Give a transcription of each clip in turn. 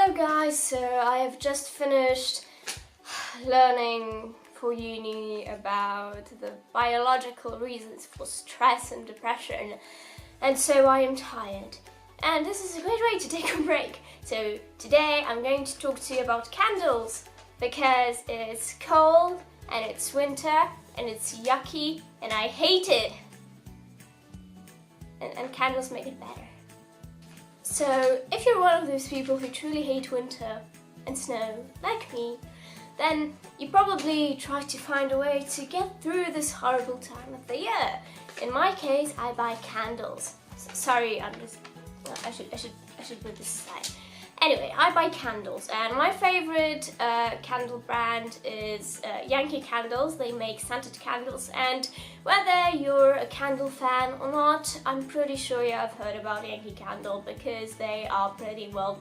Hello guys, so I have just finished learning for uni about the biological reasons for stress and depression, and so I am tired. And this is a great way to take a break. So today I'm going to talk to you about candles, because it's cold and it's winter and it's yucky and I hate it. And candles make it better. So if you're one of those people who truly hate winter and snow, like me, then you probably try to find a way to get through this horrible time of the year. In my case, I buy candles. Sorry, I should put this aside. Anyway, I buy candles, and my favorite candle brand is Yankee candles. They make scented candles, and whether you're a candle fan or not, I'm pretty sure you have heard about Yankee candle, because they are pretty well,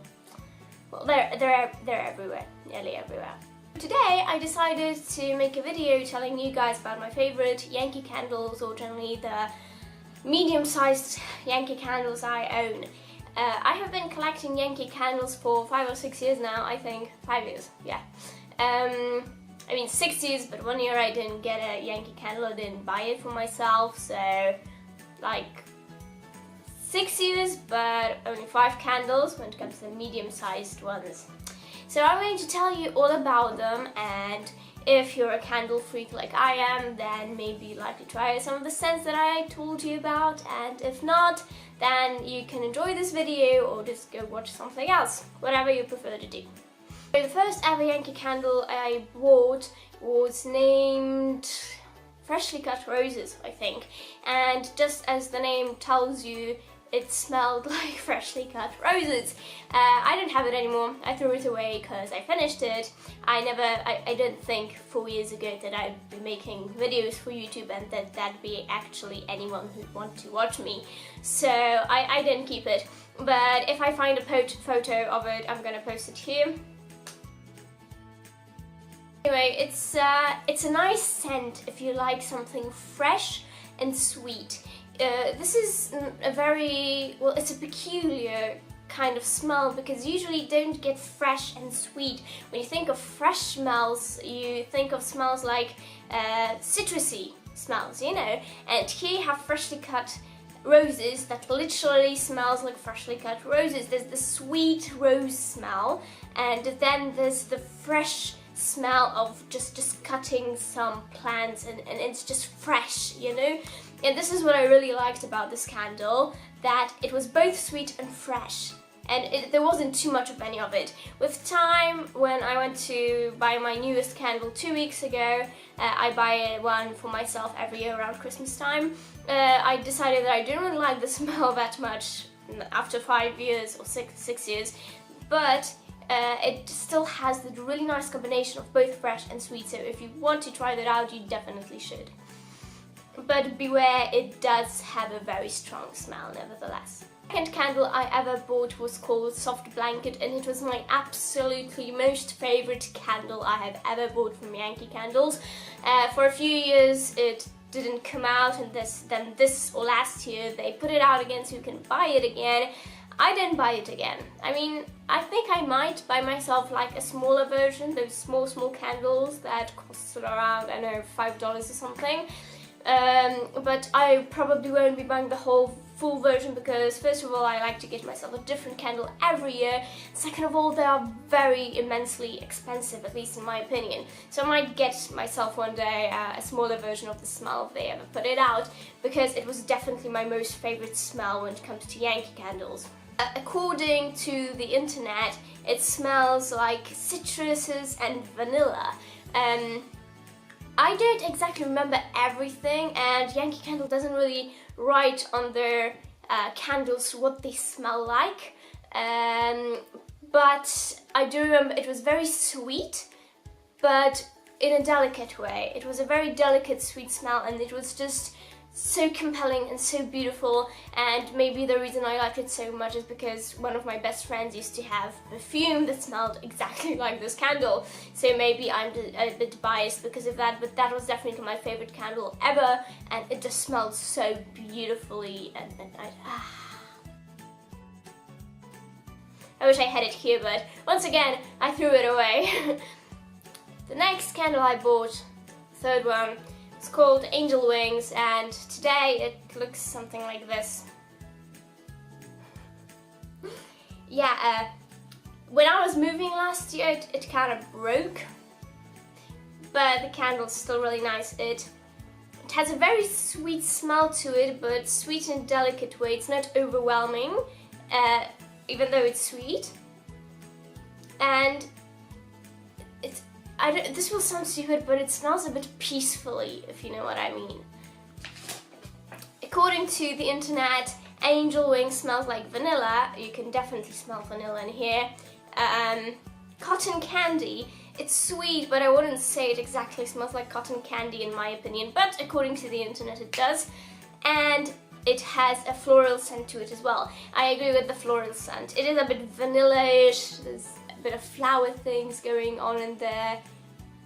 they're everywhere, nearly everywhere. Today I decided to make a video telling you guys about my favorite Yankee candles, or generally the medium-sized Yankee candles I own. I have been collecting Yankee candles for 5 or 6 years now, I think. 5 years, yeah. I mean 6 years, but 1 year I didn't get a Yankee candle, I didn't buy it for myself, so like 6 years, but only 5 candles when it comes to the medium-sized ones. So I'm going to tell you all about them, and if you're a candle freak like I am, then maybe you'd like to try some of the scents that I told you about, and if not, then you can enjoy this video or just go watch something else, whatever you prefer to do. So the first ever Yankee candle I bought was named Freshly Cut Roses, I think, and just as the name tells you, it smelled like freshly cut roses. I don't have it anymore. I threw it away because I finished it. I didn't think 4 years ago that I'd be making videos for YouTube and that there'd be actually anyone who'd want to watch me. So I didn't keep it. But if I find a photo of it, I'm gonna post it here. Anyway, it's a nice scent if you like something fresh and sweet. This is it's a peculiar kind of smell, because usually you don't get fresh and sweet. When you think of fresh smells, you think of smells like citrusy smells, you know, and here you have freshly cut roses that literally smells like freshly cut roses. There's the sweet rose smell, and then there's the fresh smell of just cutting some plants, and it's just fresh, you know. And this is what I really liked about this candle, that it was both sweet and fresh, and there wasn't too much of any of it. With time, when I went to buy my newest candle 2 weeks ago, I buy one for myself every year around Christmas time, I decided that I didn't really like the smell that much after 5 years or six years, but it still has the really nice combination of both fresh and sweet, so if you want to try that out, you definitely should. But beware, it does have a very strong smell nevertheless. The second candle I ever bought was called Soft Blanket, and it was my absolutely most favorite candle I have ever bought from Yankee Candles. For a few years it didn't come out, and then this or last year they put it out again so you can buy it again. I didn't buy it again. I mean, I think I might buy myself like a smaller version, those small candles that cost around, I don't know, $5 or something. But I probably won't be buying the whole full version, because first of all, I like to get myself a different candle every year. Second of all, they are very immensely expensive, at least in my opinion. So I might get myself one day a smaller version of the smell if they ever put it out, because it was definitely my most favorite smell when it comes to Yankee candles. According to the internet, it smells like citruses and vanilla. I don't exactly remember everything, and Yankee Candle doesn't really write on their candles what they smell like, but I do remember it was very sweet, but in a delicate way. It was a very delicate sweet smell, and it was just so compelling and so beautiful. And maybe the reason I liked it so much is because one of my best friends used to have perfume that smelled exactly like this candle, so maybe I'm a bit biased because of that, but that was definitely my favorite candle ever, and it just smelled so beautifully, and I wish I had it here, but once again, I threw it away. The next candle I bought, third one, it's called Angel Wings, and today it looks something like this. Yeah, when I was moving last year, it kind of broke, but the candle's still really nice. It has a very sweet smell to it, but sweet in a delicate way. It's not overwhelming, even though it's sweet. And this will sound stupid, but it smells a bit peacefully, if you know what I mean. According to the internet, Angel Wing smells like vanilla. You can definitely smell vanilla in here. Cotton candy. It's sweet, but I wouldn't say it exactly smells like cotton candy in my opinion, but according to the internet it does. And it has a floral scent to it as well. I agree with the floral scent. It is a bit vanilla-ish, there's a bit of flower things going on in there.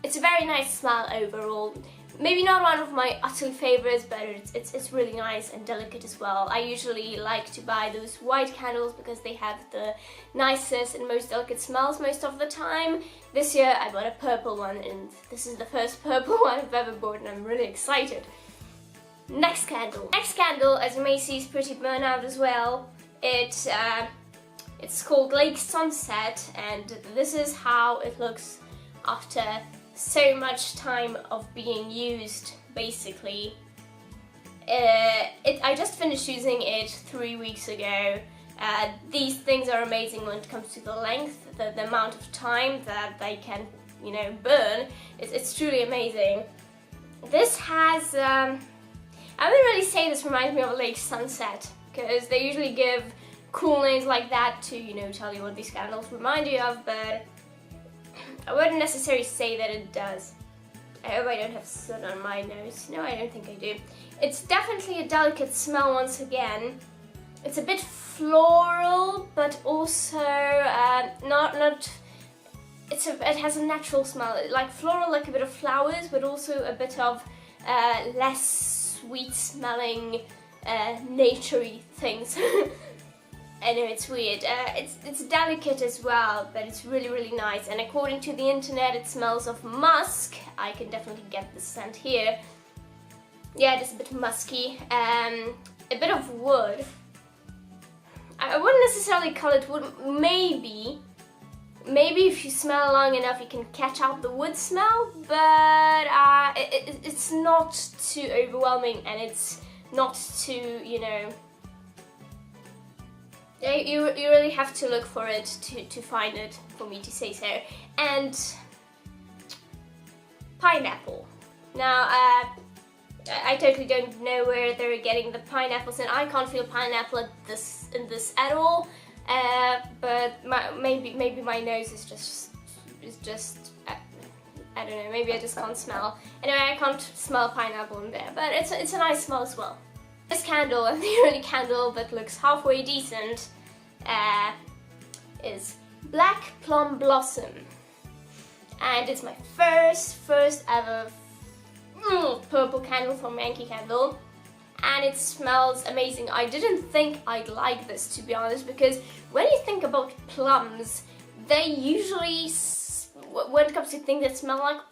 It's a very nice smell overall. Maybe not one of my utter favorites, but it's really nice and delicate as well. I usually like to buy those white candles because they have the nicest and most delicate smells most of the time. This year I bought a purple one, and this is the first purple one I've ever bought, and I'm really excited. Next candle. Next candle, as you may see, is pretty burnt out as well. It's called Lake Sunset, and this is how it looks after so much time of being used, basically. I just finished using it 3 weeks ago. These things are amazing when it comes to the length, the amount of time that they can, you know, burn. It's truly amazing. This has, I wouldn't really say this reminds me of a Lake Sunset, because they usually give cool names like that to, you know, tell you what these candles remind you of, but I wouldn't necessarily say that it does. I hope I don't have soot on my nose. No, I don't think I do. It's definitely a delicate smell once again. It's a bit floral, but also it has a natural smell, like floral, like a bit of flowers, but also a bit of less sweet smelling, naturey things. I know it's weird. It's delicate as well, but it's really, really nice. And according to the internet, it smells of musk. I can definitely get the scent here. Yeah, it is a bit musky. A bit of wood. I wouldn't necessarily call it wood. Maybe if you smell long enough, you can catch out the wood smell. But it's not too overwhelming, and it's not too, you know. You really have to look for it to find it, for me to say so. And pineapple. Now, I totally don't know where they're getting the pineapples, and I can't feel pineapple in this at all. But maybe my nose is just I don't know. Maybe I just can't smell. Anyway, I can't smell pineapple in there, but it's a nice smell as well. This candle, and the only candle that looks halfway decent, is Black Plum Blossom, and it's my first ever purple candle from Yankee candle, and it smells amazing. I didn't think I'd like this, to be honest, because when you think about plums, they usually, when it comes to things that smell like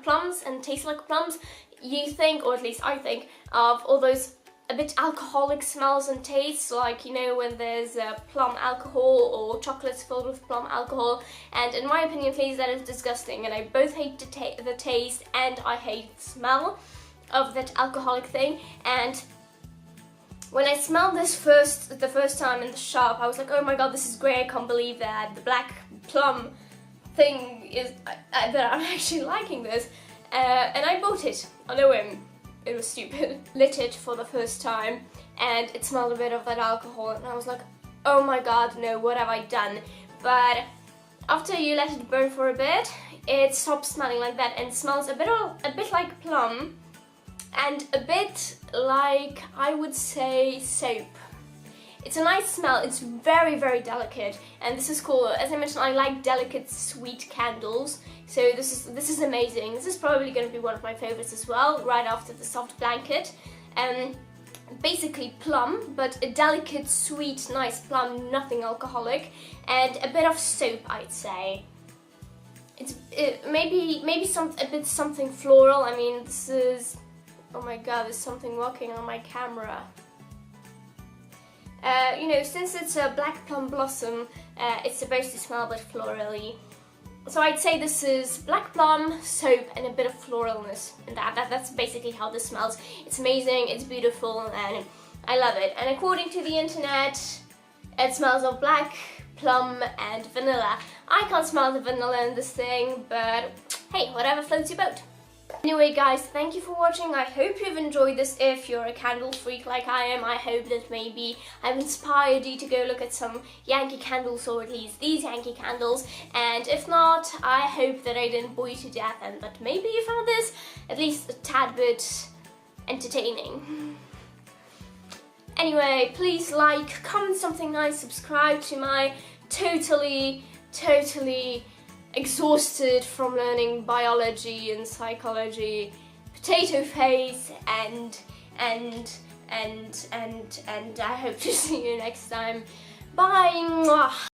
plums and taste like plums, you think, or at least I think, of all those a bit alcoholic smells and tastes, like, you know, when there's plum alcohol or chocolates filled with plum alcohol, and in my opinion, at least, that is disgusting, and I both hate the taste and I hate the smell of that alcoholic thing. And when I smelled this the first time in the shop, I was like, oh my god, this is great, I can't believe that the black plum thing is, that I'm actually liking this, and I bought it on a whim. It was stupid. Lit it for the first time, and it smelled a bit of that alcohol, and I was like, oh my god, no, what have I done? But after you let it burn for a bit, it stops smelling like that and smells a bit like plum, and a bit like, I would say, soap. It's a nice smell. It's very, very delicate, and this is cool. As I mentioned, I like delicate, sweet candles, so this is amazing. This is probably going to be one of my favorites as well, right after the soft blanket. basically plum, but a delicate, sweet, nice plum, nothing alcoholic, and a bit of soap, I'd say. It's maybe a bit something floral. I mean, this is, oh my god, there's something walking on my camera. You know, since it's a black plum blossom, it's supposed to smell a bit florally. So I'd say this is black plum, soap, and a bit of floralness, and that's basically how this smells. It's amazing, it's beautiful, and I love it. And according to the internet, it smells of black plum and vanilla. I can't smell the vanilla in this thing, but hey, whatever floats your boat. Anyway guys, thank you for watching. I hope you've enjoyed this. If you're a candle freak like I am, I hope that maybe I've inspired you to go look at some Yankee candles, or at least these Yankee candles. And if not, I hope that I didn't bore you to death and that maybe you found this at least a tad bit entertaining. Anyway, please like, comment something nice, subscribe to my totally exhausted from learning biology and psychology potato face, and I hope to see you next time. Bye! Mwah.